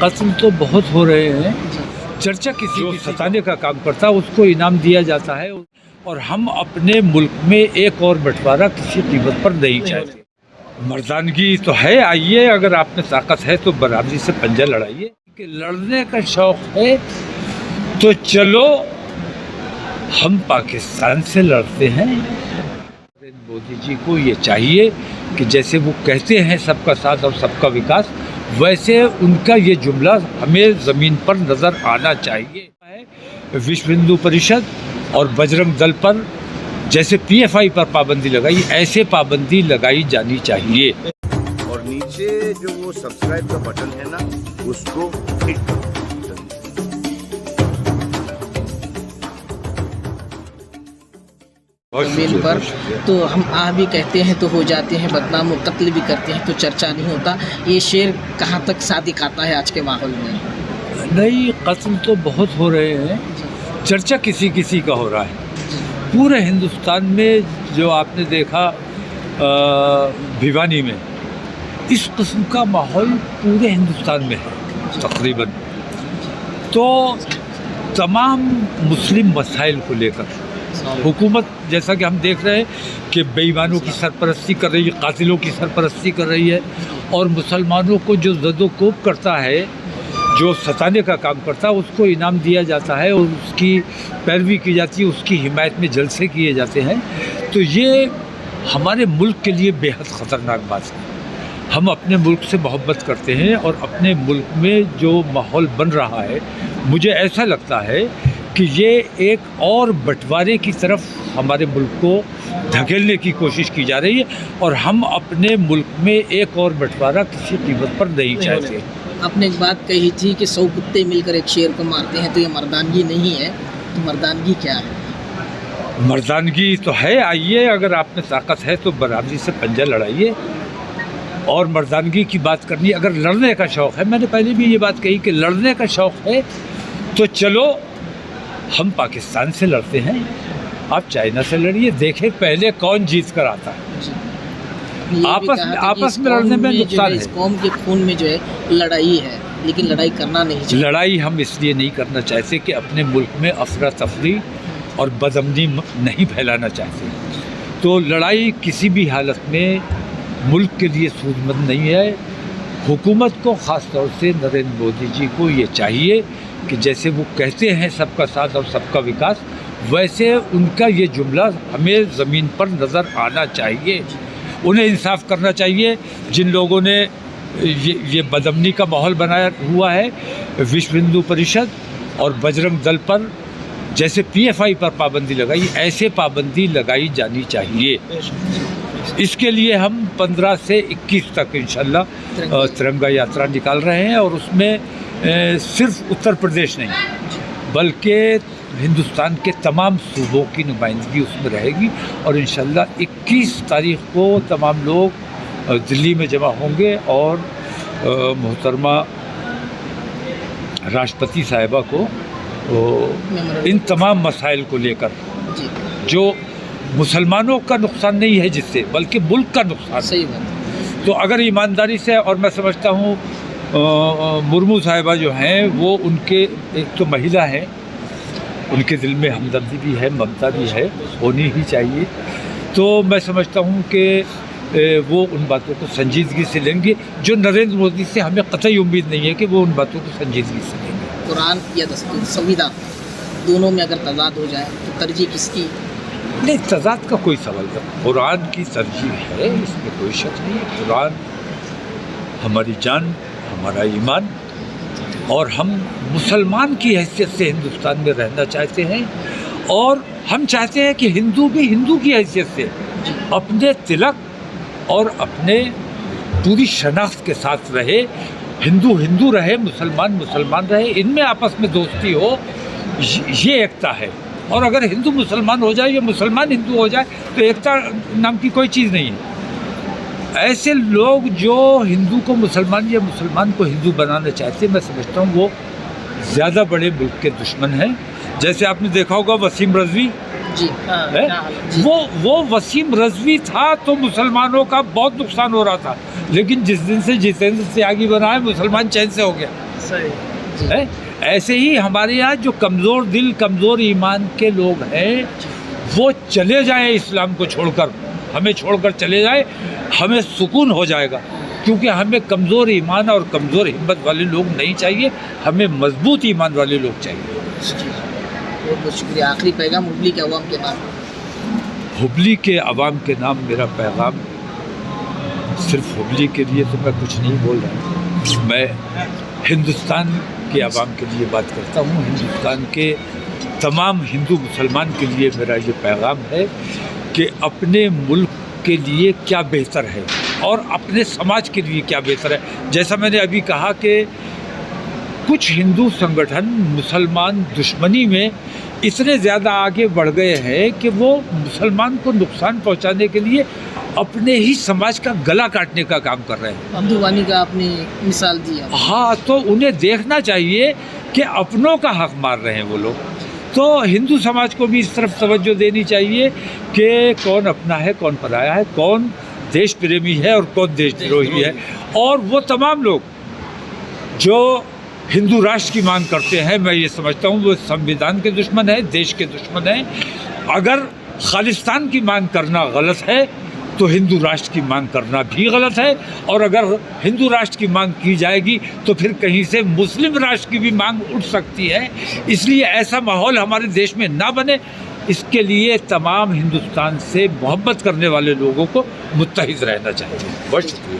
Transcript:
कत्ल तो बहुत हो रहे हैं। चर्चा किसी को सताने का काम करता है उसको इनाम दिया जाता है, और हम अपने मुल्क में एक और बंटवारा किसी कीमत पर नहीं चाहते। मर्दानगी तो है, आइए अगर आप में ताकत है तो बराबरी से पंजा लड़ाइए। कि लड़ने का शौक है तो चलो हम पाकिस्तान से लड़ते हैं। मोदी जी को ये चाहिए कि जैसे वो कहते हैं सबका साथ और सबका विकास, वैसे उनका ये जुमला हमें ज़मीन पर नज़र आना चाहिए। विश्व हिंदू परिषद और बजरंग दल पर जैसे PFI पर पाबंदी लगाई, ऐसे पाबंदी लगाई जानी चाहिए। और नीचे जो वो सब्सक्राइब का बटन है ना, उसको हिट करो। जमीन पर तो हम आ भी कहते हैं तो हो जाते हैं बदनाम, और कत्ल भी करते हैं तो चर्चा नहीं होता। ये शेर कहाँ तक सादिक आता है आज के माहौल में? नहीं, कत्ल तो बहुत हो रहे हैं, चर्चा किसी किसी का हो रहा है। पूरे हिंदुस्तान में जो आपने देखा भिवानी में, इस किस्म का माहौल पूरे हिंदुस्तान में है तकरीबन। तो तमाम मुस्लिम मसाइल को लेकर हुकूमत, जैसा कि हम देख रहे हैं कि बेईमानों की सरपरस्ती कर रही है, कातिलों की सरपरस्ती कर रही है, और मुसलमानों को जो ज़दोकोब करता है, जो सताने का काम करता है, उसको इनाम दिया जाता है और उसकी पैरवी की जाती है, उसकी हिमायत में जलसे किए जाते हैं। तो ये हमारे मुल्क के लिए बेहद ख़तरनाक बात है। हम अपने मुल्क से मोहब्बत करते हैं, और अपने मुल्क में जो माहौल बन रहा है, मुझे ऐसा लगता है कि ये एक और बंटवारे की तरफ हमारे मुल्क को धकेलने की कोशिश की जा रही है, और हम अपने मुल्क में एक और बंटवारा किसी कीमत पर नहीं चाहते। आपने एक बात कही थी कि 100 कुत्ते मिलकर एक शेर को मारते हैं, तो ये मर्दानगी नहीं है। तो मर्दानगी क्या है? मर्दानगी तो है, आइए अगर आप में ताकत है तो बराबरी से पंजा लड़ाइए। और मर्दानगी की बात करनी, अगर लड़ने का शौक़ है, मैंने पहले भी ये बात कही कि लड़ने का शौक़ है तो चलो हम पाकिस्तान से लड़ते हैं, आप चाइना से लड़िए, देखें पहले कौन जीत कर आता है। आपस में लड़ने में नुकसान है। इस कौम के खून में जो है लड़ाई है, लेकिन लड़ाई करना नहीं चाहिए। लड़ाई हम इसलिए नहीं करना चाहते कि अपने मुल्क में अफरा तफरी और बदअमनी नहीं फैलाना चाहते। तो लड़ाई किसी भी हालत में मुल्क के लिए सूदमंद नहीं है। हुकूमत को ख़ास तौर से नरेंद्र मोदी जी को ये चाहिए कि जैसे वो कहते हैं सबका साथ और सबका विकास, वैसे उनका ये जुमला हमें ज़मीन पर नज़र आना चाहिए। उन्हें इंसाफ करना चाहिए। जिन लोगों ने ये बदअमनी का माहौल बनाया हुआ है, विश्व हिंदू परिषद और बजरंग दल पर जैसे PFI पर पाबंदी लगाई, ऐसे पाबंदी लगाई जानी चाहिए। इसके लिए हम 15 से 21 तक इंशाल्लाह तिरंगा यात्रा निकाल रहे हैं, और उसमें सिर्फ उत्तर प्रदेश नहीं बल्कि हिंदुस्तान के तमाम सूबों की नुमाइंदगी उसमें रहेगी। और इंशाल्लाह 21 तारीख़ को तमाम लोग दिल्ली में जमा होंगे, और मोहतरमा राष्ट्रपति साहिबा को इन तमाम मसाइल को लेकर, जो मुसलमानों का नुकसान नहीं है जिससे, बल्कि मुल्क का नुकसान। सही बात। तो अगर ईमानदारी से, और मैं समझता हूँ मुर्मू साहिबा जो हैं वो, उनके एक तो महिला हैं, उनके दिल में हमदर्दी भी है, ममता भी है, होनी ही चाहिए। तो मैं समझता हूँ कि वो उन बातों को संजीदगी से लेंगे, जो नरेंद्र मोदी से हमें कतई उम्मीद नहीं है कि वो उन बातों को संजीदगी से लेंगे। कुरान या दस्तूर, संविधान, दोनों में अगर तजाद हो जाए तो तरजीह किसकी? नहीं, तजाद का कोई सवाल नहीं। कुरान की तरजीह है, इसमें कोई शक नहीं। कुरान हमारी जान, हमारा ईमान, और हम मुसलमान की हैसियत से हिंदुस्तान में रहना चाहते हैं, और हम चाहते हैं कि हिंदू भी हिंदू की हैसियत से अपने तिलक और अपने पूरी शनाख्त के साथ रहे। हिंदू हिंदू रहे, मुसलमान मुसलमान रहे, इनमें आपस में दोस्ती हो, ये एकता है। और अगर हिंदू मुसलमान हो जाए या मुसलमान हिंदू हो जाए तो एकता नाम की कोई चीज़ नहीं है। ऐसे लोग जो हिंदू को मुसलमान या मुसलमान को हिंदू बनाना चाहते हैं, मैं समझता हूँ वो ज़्यादा बड़े मुल्क के दुश्मन हैं। जैसे आपने देखा होगा वसीम रज़वी जी है? क्या हाल है? जी। वो वसीम रजवी था तो मुसलमानों का बहुत नुकसान हो रहा था, लेकिन जिस दिन से जितेंद्र त्यागी बना है मुसलमान चैन से हो गया सही जी है। ऐसे ही हमारे यहाँ जो कमज़ोर दिल कमज़ोर ईमान के लोग हैं वो चले जाएं इस्लाम को छोड़कर, हमें छोड़कर चले जाएं, हमें सुकून हो जाएगा, क्योंकि हमें कमज़ोर ईमान और कमज़ोर हिम्मत वाले लोग नहीं चाहिए, हमें मजबूत ईमान वाले लोग चाहिए। बहुत बहुत शुक्रिया। आखिरी पैगाम हुबली के अवाम के नाम। हुबली के अवाम के नाम मेरा पैगाम, सिर्फ हुबली के लिए तो मैं कुछ नहीं बोल रहा हूँ, मैं हिंदुस्तान के अवाम के लिए बात करता हूँ। हिंदुस्तान के तमाम हिंदू मुसलमान के लिए मेरा ये पैगाम है कि अपने मुल्क के लिए क्या बेहतर है और अपने समाज के लिए क्या बेहतर है। जैसा मैंने अभी कहा कि कुछ हिंदू संगठन मुसलमान दुश्मनी में इतने ज़्यादा आगे बढ़ गए हैं कि वो मुसलमान को नुकसान पहुंचाने के लिए अपने ही समाज का गला काटने का काम कर रहे हैं। अब्दुल का आपने मिसाल दी है। हाँ, तो उन्हें देखना चाहिए कि अपनों का हक मार रहे हैं वो लोग। तो हिंदू समाज को भी इस तरफ तवज्जो देनी चाहिए कि कौन अपना है कौन पराया है, कौन देश प्रेमी है और कौन देशद्रोही है। और वो तमाम लोग जो हिंदू राष्ट्र की मांग करते हैं, मैं ये समझता हूँ वो संविधान के दुश्मन है, देश के दुश्मन है। अगर खालिस्तान की मांग करना गलत है तो हिंदू राष्ट्र की मांग करना भी गलत है, और अगर हिंदू राष्ट्र की मांग की जाएगी तो फिर कहीं से मुस्लिम राष्ट्र की भी मांग उठ सकती है। इसलिए ऐसा माहौल हमारे देश में ना बने, इसके लिए तमाम हिंदुस्तान से मोहब्बत करने वाले लोगों को मुत्तहिद रहना चाहिए। बहुत शुक्रिया।